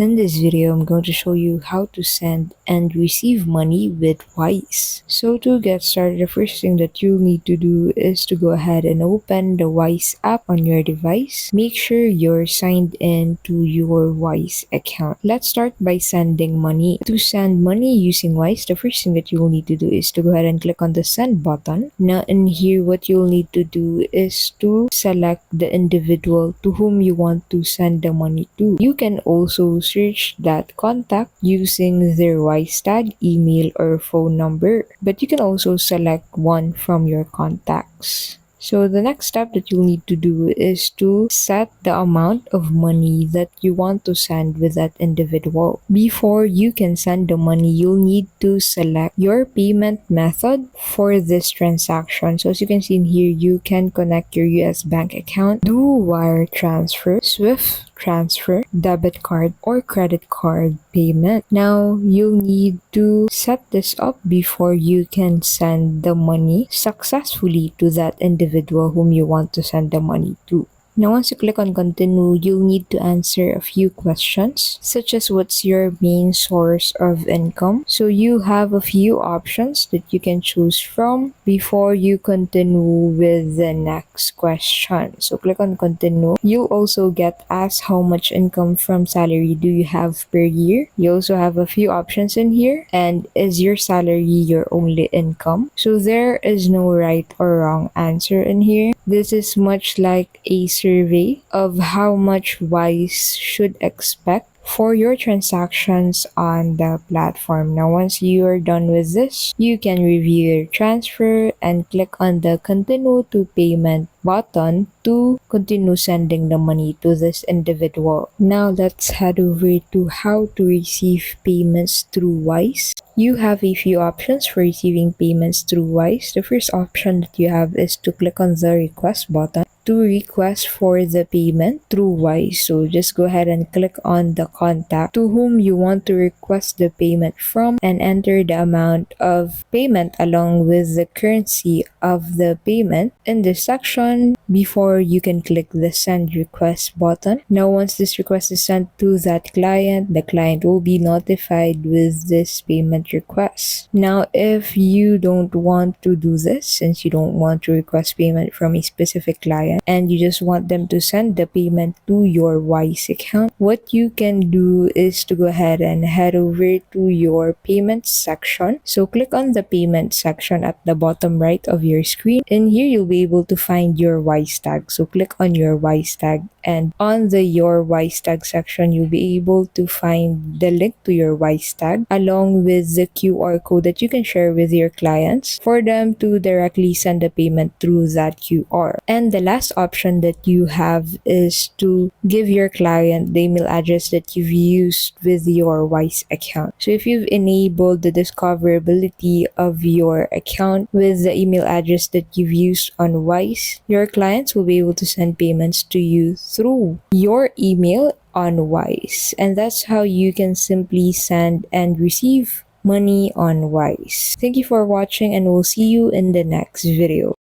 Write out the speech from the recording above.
In this video, I'm going to show you how to send and receive money with Wise. So to get started, the first thing that you'll need to do is to go ahead and open the Wise app on your device. Make sure you're signed in to your Wise account. Let's start by sending money. To send money using Wise, the first thing that you'll need to do is to go ahead and click on the send button. Now in here, what you'll need to do is to select the individual to whom you want to send the money to. You can also search that contact using their Wise tag, email, or phone number, but you can also select one from your contacts. So the next step that you'll need to do is to set the amount of money that you want to send with that individual. Before you can send the money, you'll need to select your payment method for this transaction. So as you can see in here, you can connect your US bank account, do wire transfer, SWIFT transfer, debit card, or credit card payment. Now, you'll need to set this up before you can send the money successfully to that individual whom you want to send the money to. Now, once you click on continue, you'll need to answer a few questions, such as what's your main source of income. So you have a few options that you can choose from before you continue with the next question. So click on continue. You'll also get asked how much income from salary do you have per year. You also have a few options in here. And is your salary your only income? So there is no right or wrong answer in here. This is much like a survey of how much Wise should expect for your transactions on the platform. Now, once you are done with this, you can review your transfer and click on the continue to payment button to continue sending the money to this individual. Now, let's head over to how to receive payments through Wise. You have a few options for receiving payments through Wise. The first option that you have is to click on the request button to request for the payment through Wise. So just go ahead and click on the contact to whom you want to request the payment from and enter the amount of payment along with the currency of the payment in this section before you can click the send request button. Now once this request is sent to that client, the client will be notified with this payment request. Now if you don't want to do this, since you don't want to request payment from a specific client, and you just want them to send the payment to your Wise account, what you can do is to go ahead and head over to your payment section. So click on the payment section at the bottom right of your screen. In here, you'll be able to find your Wise tag. So click on your Wise tag, and on the your Wise tag section, you'll be able to find the link to your Wise tag along with the QR code that you can share with your clients for them to directly send the payment through that QR. And the last option that you have is to give your client the email address that you've used with your Wise account. So if you've enabled the discoverability of your account with the email address that you've used on Wise, your clients will be able to send payments to you through your email on Wise. And that's how you can simply send and receive money on Wise. Thank you for watching, and we'll see you in the next video.